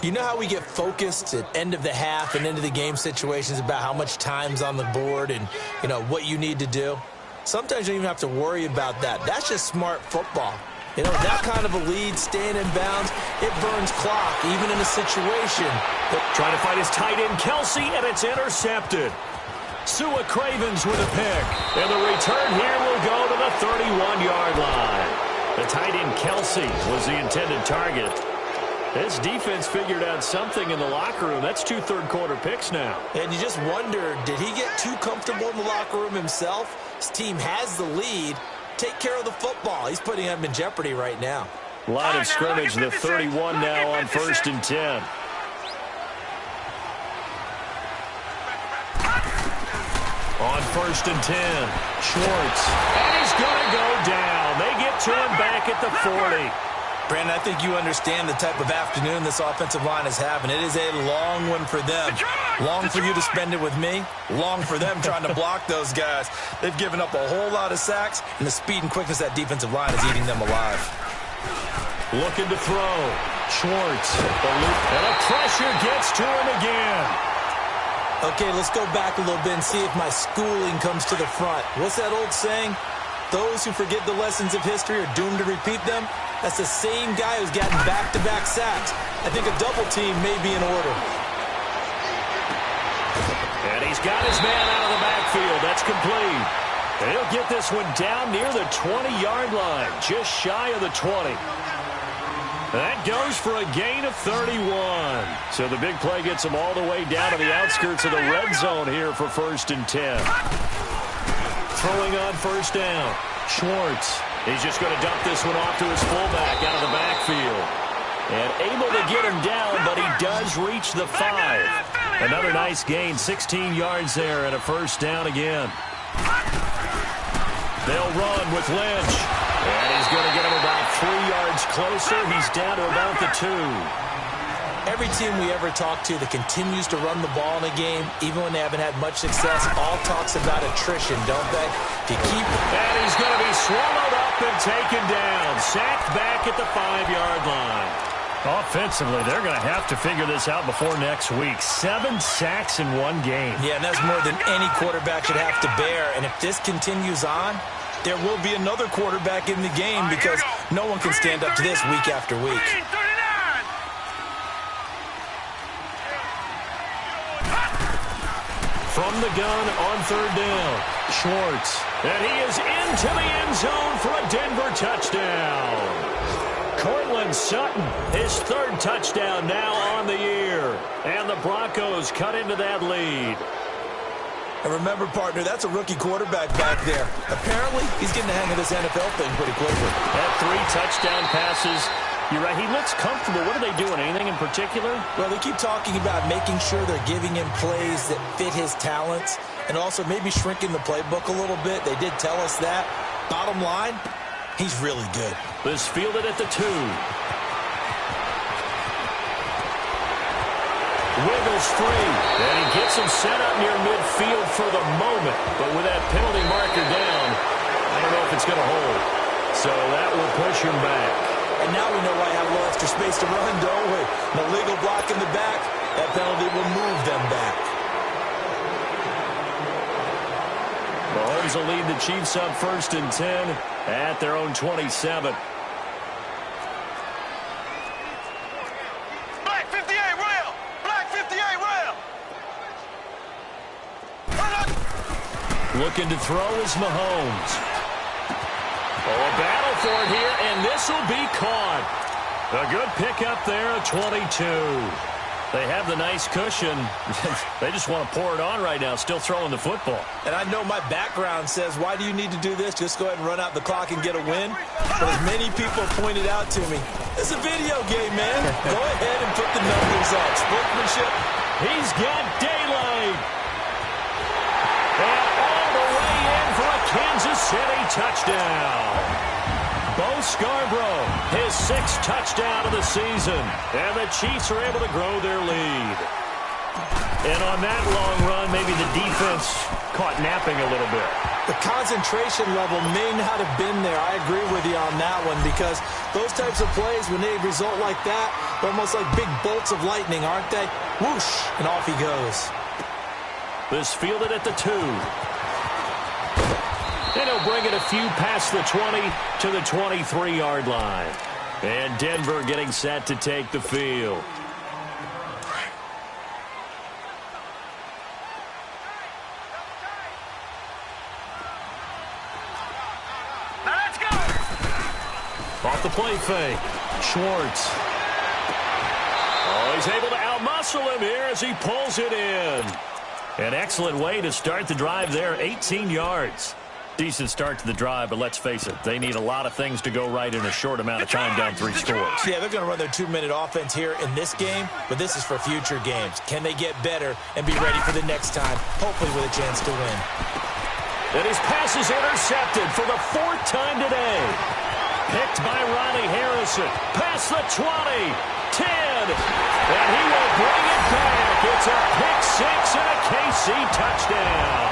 You know how we get focused at end of the half and end of the game situations about how much time's on the board and, you know, what you need to do? Sometimes you don't even have to worry about that. That's just smart football. You know, that kind of a lead, staying in bounds, it burns clock, even in a situation. Trying to find his tight end, Kelsey, and it's intercepted. Sua Cravens with a pick. And the return here will go to the 31-yard line. The tight end, Kelsey, was the intended target. This defense figured out something in the locker room. That's 2 third-quarter picks now. And you just wonder, did he get too comfortable in the locker room himself? His team has the lead. Take care of the football. He's putting him in jeopardy right now. Line of scrimmage, the 31 now on 1st and 10. On 1st and 10, Schwartz. And he's going to go down. They get to him back at the 40. Brandon, I think you understand the type of afternoon this offensive line is having. It is a long one for them. Long for you to spend it with me. Long for them trying to block those guys. They've given up a whole lot of sacks, and the speed and quickness of that defensive line is eating them alive. Looking to throw. Schwartz. And a pressure gets to him again. Okay, let's go back a little bit and see if my schooling comes to the front. What's that old saying? Those who forget the lessons of history are doomed to repeat them. That's the same guy who's gotten back-to-back sacks. I think a double team may be in order. And he's got his man out of the backfield. That's complete. And he'll get this one down near the 20-yard line, just shy of the 20. That goes for a gain of 31. So the big play gets him all the way down to the outskirts of the red zone here for 1st and 10. Throwing on 1st down. Schwartz. He's just going to dump this one off to his fullback out of the backfield. And able to get him down, but he does reach the 5. Another nice gain, 16 yards there and a 1st down again. They'll run with Lynch. And he's going to get him about 3 yards closer. He's down to about the 2. Every team we ever talk to that continues to run the ball in a game, even when they haven't had much success, all talks about attrition, don't they? If you keep... And he's going to be swallowed up and taken down. Sacked back at the 5-yard line. Offensively, they're going to have to figure this out before next week. 7 sacks in one game. Yeah, and that's more than any quarterback should have to bear. And if this continues on, there will be another quarterback in the game because no one can stand up to this week after week. From the gun on 3rd down, Schwartz. And he is into the end zone for a Denver touchdown. Cortland Sutton, his 3rd touchdown now on the year. And the Broncos cut into that lead. And remember, partner, that's a rookie quarterback back there. Apparently, he's getting the hang of this NFL thing pretty quickly. Had 3 touchdown passes. You're right, he looks comfortable. What are they doing? Anything in particular? Well, they keep talking about making sure they're giving him plays that fit his talents and also maybe shrinking the playbook a little bit. They did tell us that. Bottom line, he's really good. This fielded at the 2. Wiggles free, and he gets him set up near midfield for the moment. But with that penalty marker down, I don't know if it's going to hold. So that will push him back. And now we know why I have a little extra space to run, don't we? An illegal block in the back. That penalty will move them back. Mahomes will lead the Chiefs up 1st and 10 at their own 27. Black 58 rail! Black 58 rail! Looking to throw is Mahomes. Oh, a battle for it here, and this will be caught. A good pickup there, a 22. They have the nice cushion. They just want to pour it on right now, still throwing the football. And I know my background says, why do you need to do this? Just go ahead and run out the clock and get a win. But as many people pointed out to me, it's a video game, man. Go ahead and put the numbers up. Sportsmanship. He's got daylight. And all the way in for a Kansas City touchdown. Bo Scarborough, his 6th touchdown of the season. And the Chiefs are able to grow their lead. And on that long run, maybe the defense caught napping a little bit. The concentration level may not have been there. I agree with you on that one because those types of plays, when they result like that, They're almost like big bolts of lightning, aren't they? Whoosh, and off he goes. This fielded at the 2. And he'll bring it a few past the 20 to the 23-yard line. And Denver getting set to take the field. Now let's go. Off the play fake. Schwartz. Oh, he's able to outmuscle him here as he pulls it in. An excellent way to start the drive there, 18 yards. Decent start to the drive, but let's face it, they need a lot of things to go right in a short amount of time down 3 scores. Yeah, they're going to run their 2-minute offense here in this game, but this is for future games. Can they get better and be ready for the next time, hopefully with a chance to win? And his pass is intercepted for the 4th time today. Picked by Ronnie Harrison. Past the 20, 10, and he will bring it back. It's a pick 6 and a KC touchdown.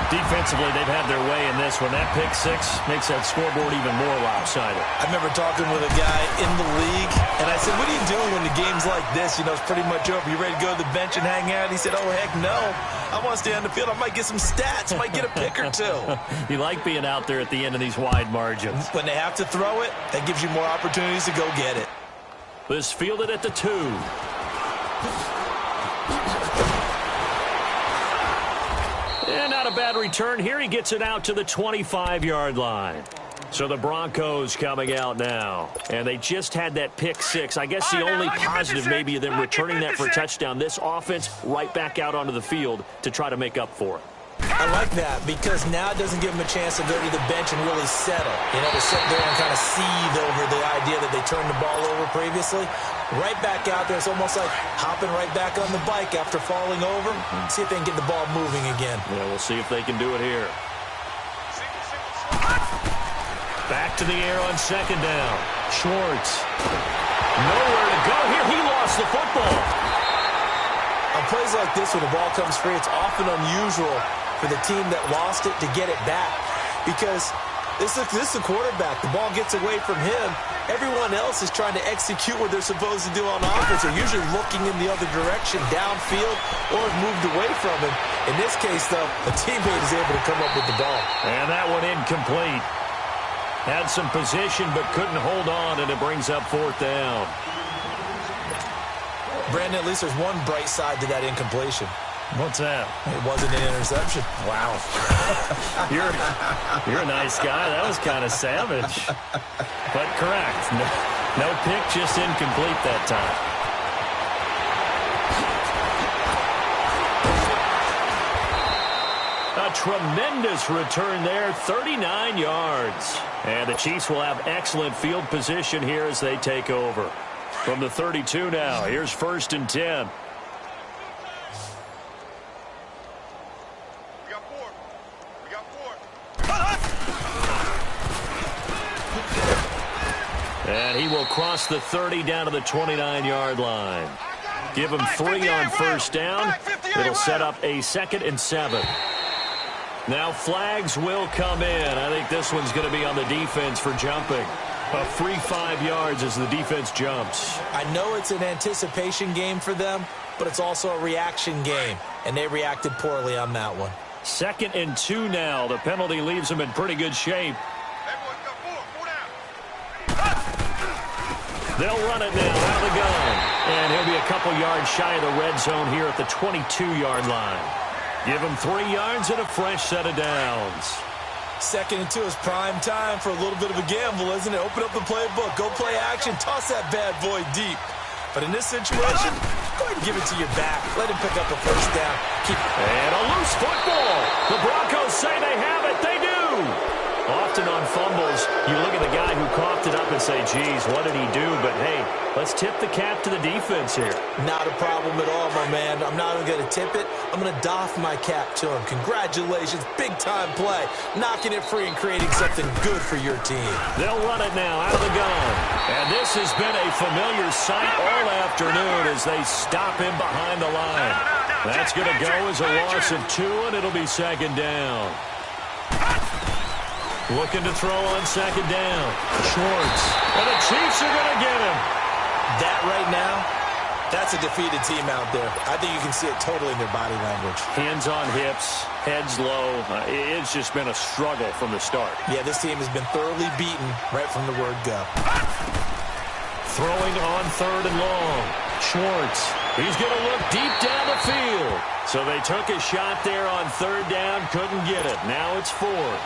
Defensively, they've had their way in this one. That pick 6 makes that scoreboard even more lopsided. I remember talking with a guy in the league, and I said, what are you doing when the game's like this? You know, it's pretty much over. You ready to go to the bench and hang out? He said, oh, heck no. I want to stay on the field. I might get some stats. I might get a pick or 2. You like being out there at the end of these wide margins. When they have to throw it, that gives you more opportunities to go get it. This fielded at the 2. And not a bad return here. He gets it out to the 25-yard line. So the Broncos coming out now. And they just had that pick 6. I guess the only positive maybe of them returning that for a touchdown. This offense right back out onto the field to try to make up for it. I like that because now it doesn't give them a chance to go to the bench and really settle. You know, to sit there and kind of seethe over the idea that they turned the ball over previously. Right back out there. It's almost like hopping right back on the bike after falling over. See if they can get the ball moving again. Yeah, we'll see if they can do it here. Back to the air on 2nd down. Schwartz. Nowhere to go here. He lost the football. On plays like this where the ball comes free, it's often unusual for the team that lost it to get it back. Because this is the quarterback. The ball gets away from him. Everyone else is trying to execute what they're supposed to do on offense. They're usually looking in the other direction, downfield, or have moved away from him. In this case, though, a teammate is able to come up with the ball. And that one incomplete. Had some position, but couldn't hold on, and it brings up 4th down. Brandon, at least there's one bright side to that incompletion. What's that? It wasn't an interception. Wow. You're a nice guy. That was kind of savage. But correct. No pick, just incomplete that time. A tremendous return there, 39 yards. And the Chiefs will have excellent field position here as they take over. From the 32 now, here's 1st and 10. We got 4. We got 4. And he will cross the 30 down to the 29-yard line. Give him 3 on 1st down. It'll set up a 2nd and 7. Now flags will come in. I think this one's going to be on the defense for jumping. A free 5 yards as the defense jumps. I know it's an anticipation game for them, but it's also a reaction game, and they reacted poorly on that one. 2nd and 2 now. The penalty leaves them in pretty good shape. Everyone got 4. 4 down. They'll run it now out of the gun. And he'll be a couple yards shy of the red zone here at the 22-yard line. Give him 3 yards and a fresh set of downs. 2nd and 2 is prime time for a little bit of a gamble, isn't it? Open up the playbook, go play action, toss that bad boy deep. But in this situation, go ahead and give it to your back. Let him pick up a 1st down. And a loose football. The Broncos say they have it. They do. Often on fumbles, you look at the guy who coughed it up and say, geez, what did he do? But, hey, let's tip the cap to the defense here. Not a problem at all, my man. I'm not even going to tip it. I'm going to doff my cap to him. Congratulations. Big-time play. Knocking it free and creating something good for your team. They'll run it now out of the gun. And this has been a familiar sight all afternoon as they stop him behind the line. That's going to go as a loss of 2, and it'll be 2nd down. Looking to throw on 2nd down. Schwartz. And a Chiefs are going to get him. That right now, that's a defeated team out there. I think you can see it totally in their body language. Hands on hips, heads low. It's just been a struggle from the start. Yeah, this team has been thoroughly beaten right from the word go. Throwing on 3rd and long. Schwartz. He's going to look deep down the field. So they took a shot there on 3rd down, couldn't get it. Now it's 4th.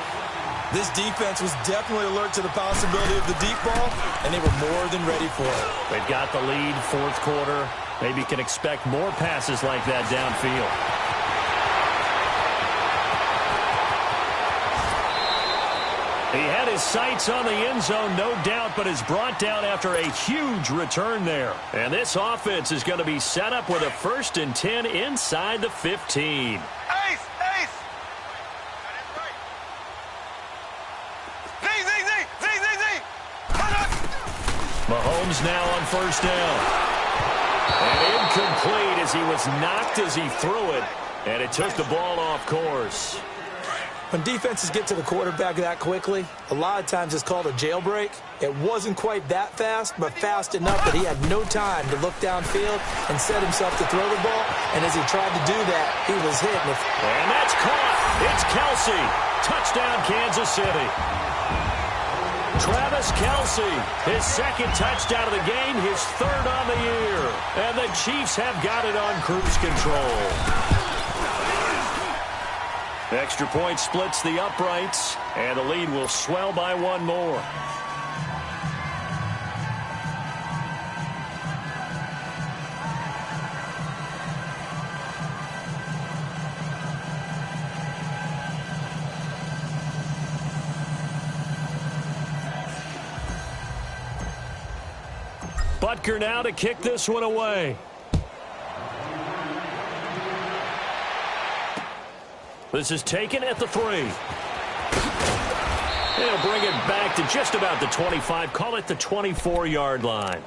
This defense was definitely alert to the possibility of the deep ball, and they were more than ready for it. They've got the lead, 4th quarter. Maybe can expect more passes like that downfield. He had his sights on the end zone, no doubt, but is brought down after a huge return there. And this offense is going to be set up with a 1st and 10 inside the 15. Ace! Ace! That is right. Z! Mahomes now on 1st down. And incomplete as he was knocked as he threw it. And it took the ball off course. When defenses get to the quarterback that quickly, a lot of times it's called a jailbreak. It wasn't quite that fast, but fast enough that he had no time to look downfield and set himself to throw the ball. And as he tried to do that, he was hit. And that's caught. It's Kelsey. Touchdown, Kansas City. Travis Kelsey, his 2nd touchdown of the game, his 3rd on the year. And the Chiefs have got it on cruise control. Extra point splits the uprights, and the lead will swell by 1 more. Butker now to kick this one away. This is taken at the 3. They'll bring it back to just about the 25. Call it the 24-yard line.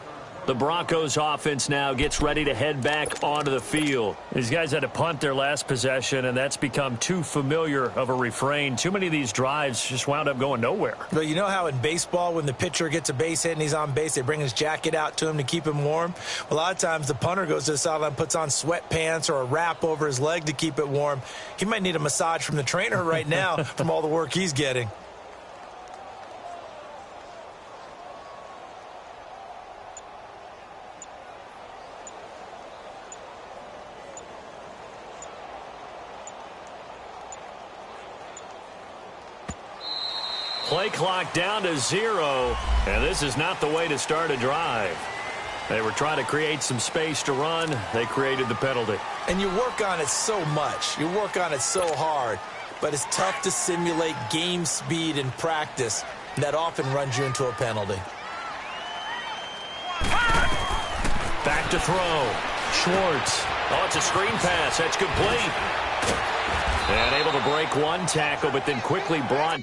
The Broncos offense now gets ready to head back onto the field. These guys had to punt their last possession, and that's become too familiar of a refrain. Too many of these drives just wound up going nowhere. Well, you know how in baseball when the pitcher gets a base hit and he's on base, they bring his jacket out to him to keep him warm? Well, a lot of times the punter goes to the sideline, puts on sweatpants or a wrap over his leg to keep it warm. He might need a massage from the trainer right now from all the work he's getting. Play clock down to 0, and this is not the way to start a drive. They were trying to create some space to run. They created the penalty. And you work on it so much. You work on it so hard. But it's tough to simulate game speed in practice. And that often runs you into a penalty. Back to throw. Schwartz. Oh, it's a screen pass. That's complete. And able to break one tackle, but then quickly brought.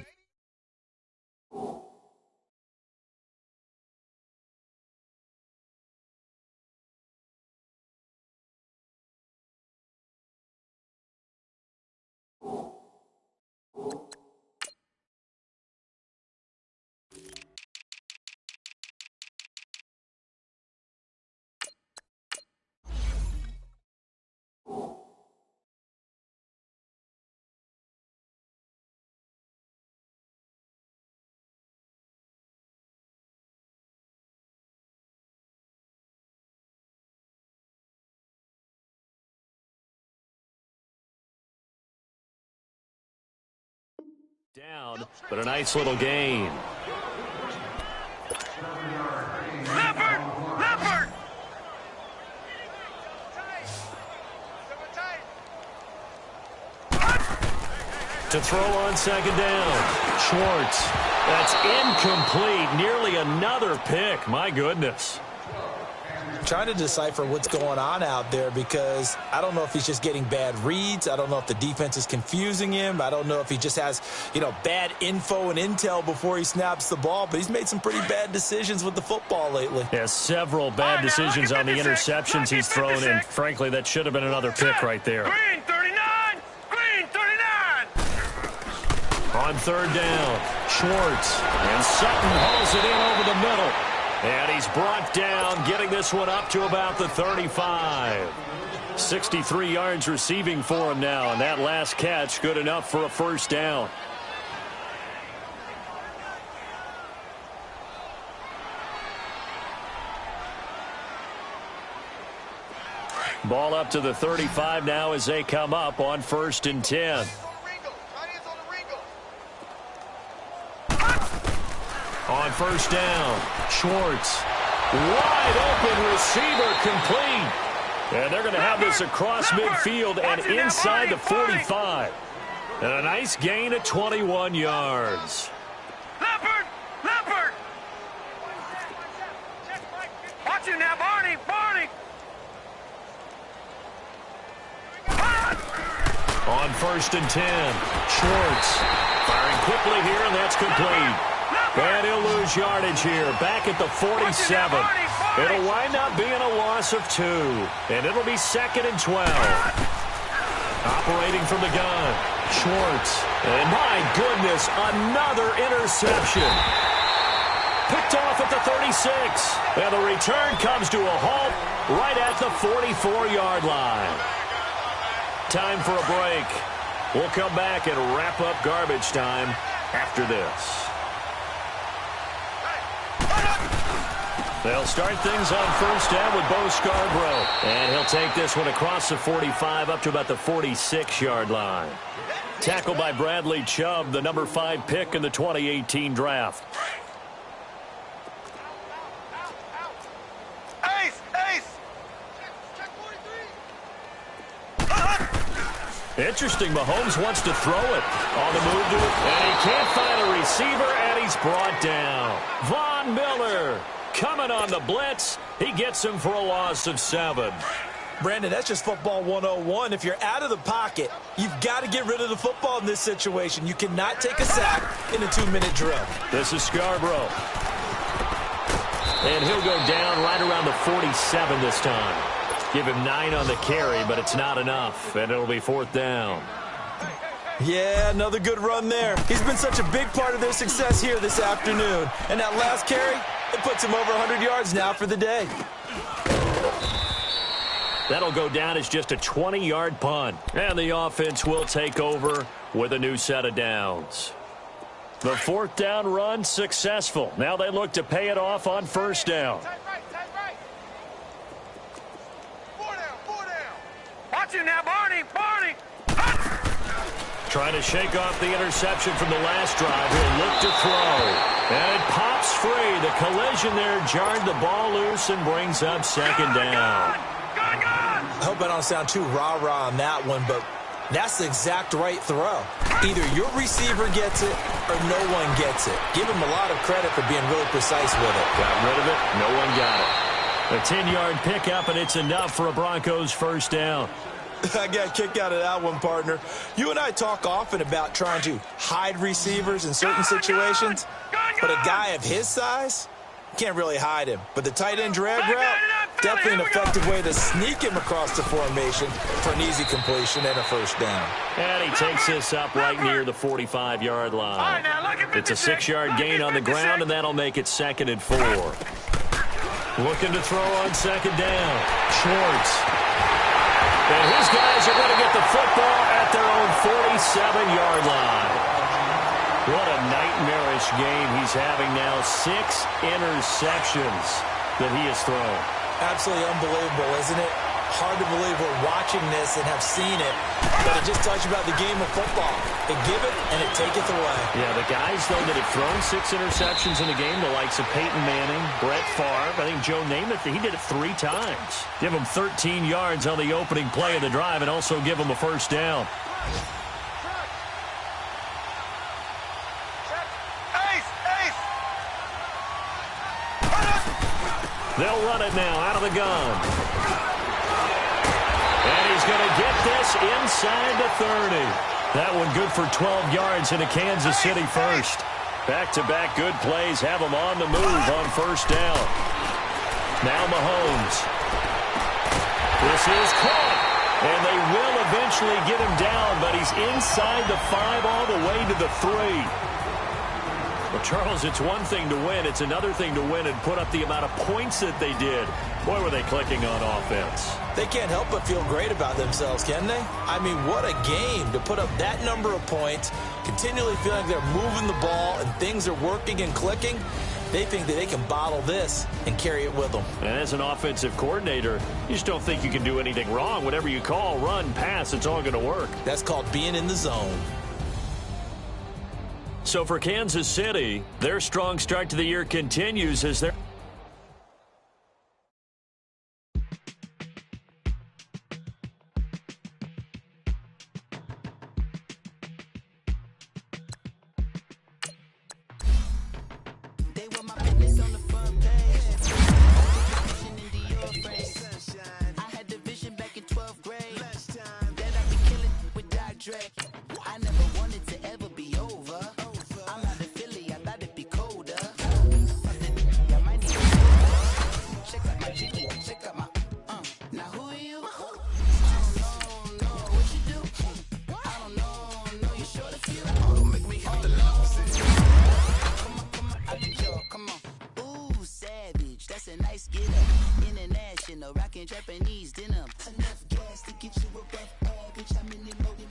Down, but a nice little gain. Leopard! To throw on 2nd down. Schwartz. That's incomplete. Nearly another pick. My goodness. Trying to decipher what's going on out there because I don't know if he's just getting bad reads. I don't know if the defense is confusing him. I don't know if he just has, bad info and intel before he snaps the ball. But he's made some pretty bad decisions with the football lately. Yeah, several bad decisions on the interceptions he's thrown. And frankly, that should have been another pick right there. Green 39! Green 39! On 3rd down, Schwartz. And Sutton hauls it in over the middle. And he's brought down, getting this one up to about the 35. 63 yards receiving for him now, and that last catch good enough for a first down. Ball up to the 35 now as they come up on 1st and 10. On 1st down, Schwartz. Wide open receiver complete. And they're going to have this across midfield and inside the 45. And a nice gain of 21 yards. Leopard! Leopard! Watch him now, Barney! Barney! On 1st and 10, Schwartz firing quickly here, and that's complete. And he'll lose yardage here, back at the 47. It'll wind up being a loss of 2, and it'll be 2nd and 12. Operating from the gun, Schwartz. And my goodness, another interception. Picked off at the 36. And the return comes to a halt right at the 44-yard line. Time for a break. We'll come back and wrap up garbage time after this. They'll start things on 1st down with Bo Scarborough. And he'll take this one across the 45 up to about the 46-yard line. Tackled by Bradley Chubb, the number 5 pick in the 2018 draft. Interesting, Mahomes wants to throw it. On the move to it, and he can't find a receiver, and he's brought down. Von Miller coming on the blitz. He gets him for a loss of 7. Brandon, that's just football 101. If you're out of the pocket, you've got to get rid of the football in this situation. You cannot take a sack in a 2-minute drill. This is Scarborough. And he'll go down right around the 47 this time. Give him 9 on the carry, but it's not enough, and it'll be 4th down. Yeah, another good run there. He's been such a big part of their success here this afternoon. And that last carry, it puts him over 100 yards now for the day. That'll go down as just a 20-yard punt. And the offense will take over with a new set of downs. The 4th down run successful. Now they look to pay it off on 1st down. Watch him now, Barney! Barney! Trying to shake off the interception from the last drive. He'll look to throw. And it pops free. The collision there jarred the ball loose and brings up 2nd down. I hope I don't sound too rah-rah on that one, but that's the exact right throw. Either your receiver gets it or no one gets it. Give him a lot of credit for being really precise with it. Got rid of it. No one got it. A 10-yard pickup, and it's enough for a Broncos 1st down. I got a kick out of that one, partner. You and I talk often about trying to hide receivers in certain situations, but a guy of his size can't really hide him. But the tight end drag route, definitely an effective way to sneak him across the formation for an easy completion and a 1st down. And he takes this up right near the 45-yard line. It's a 6-yard gain on the ground, and that'll make it 2nd and 4. Looking to throw on 2nd down. Schwartz. And his guys are going to get the football at their own 47-yard line. What a nightmarish game he's having now. 6 interceptions that he has thrown. Absolutely unbelievable, isn't it? Hard to believe we're watching this and have seen it, but it just tells you about the game of football. It giveth and it taketh away. Yeah, the guys, though, that have thrown 6 interceptions in a game, the likes of Peyton Manning, Brett Favre, I think Joe Namath, he did it 3 times. Give him 13 yards on the opening play of the drive and also give him a 1st down. They'll run it now out of the gun. And he's going to get this inside the 30. That one good for 12 yards into Kansas City 1st. Back-to-back good plays have him on the move on 1st down. Now Mahomes. This is caught. And they will eventually get him down, but he's inside the 5 all the way to the 3. A Charles, it's one thing to win. It's another thing to win and put up the amount of points that they did. Boy, were they clicking on offense. They can't help but feel great about themselves, can they? I mean, what a game to put up that number of points, continually feeling like they're moving the ball and things are working and clicking. They think that they can bottle this and carry it with them. And as an offensive coordinator, you just don't think you can do anything wrong. Whatever you call, run, pass, it's all going to work. That's called being in the zone. So for Kansas City, their strong start to the year continues as they're Japanese denim. Enough gas to get you above average. I'm in it loaded.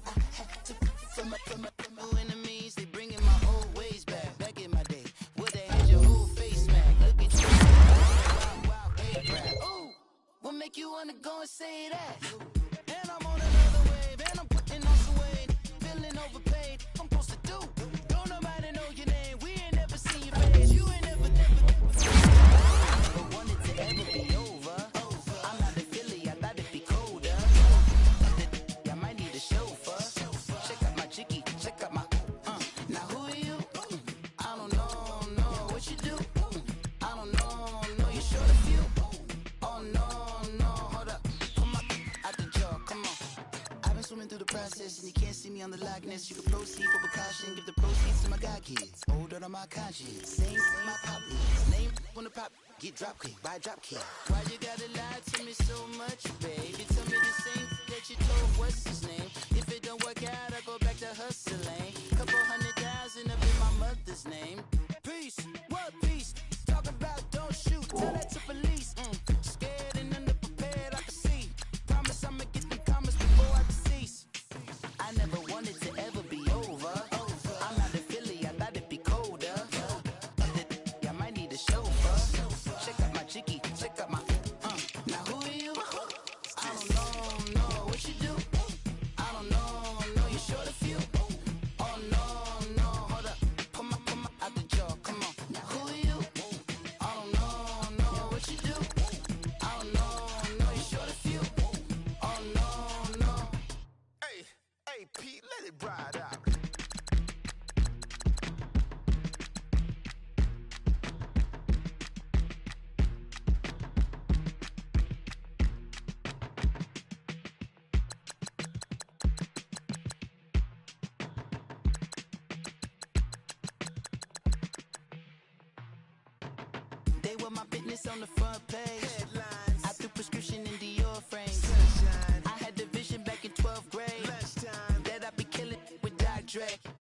I had to from my enemies. They bringing my old ways back in my day. Where they had your whole face smack. Look at you. Wow, A-rap. Ooh, what make you wanna go and say that? And I'm on another wave, and I'm putting on some weight. Feeling overpaid. I'm supposed to do. Don't nobody know your name. We ain't never seen your face. You ain't never. I never wanted to ever be over. And you can't see me on the likeness. You can proceed for precaution. Give the proceeds to my god kids. Older on my conscience. Same my pop is. Name when the pop get drop kick by drop kick. Why you gotta lie to me so much, baby? Tell me the same that you told what's his name. If it don't work out, I go back to hustling. Couple 100,000 up in my mother's name. Peace, what peace? Talk about don't shoot. Tell that to police. Scared and underprepared, I can see. Promise I'ma get them comments before I decease. I never wanted to ever be over. I'm not in Philly, I thought it'd be colder. I might need a chauffeur. Check out my jiggy, check out my. Now who are you? I don't know what you do. I don't know you're short a few. Oh no, hold up. Come on, out the jaw, come on. Now who are you? I don't know what you do. I don't know you're short a few. Oh no. Hey, Pete, let it ride out. They were my business on the front page. Headlines. I threw prescription in Dior frames. Sunshine. I had the vision back in 12th grade. Lunchtime. That I'd be killing with Dr. Dre.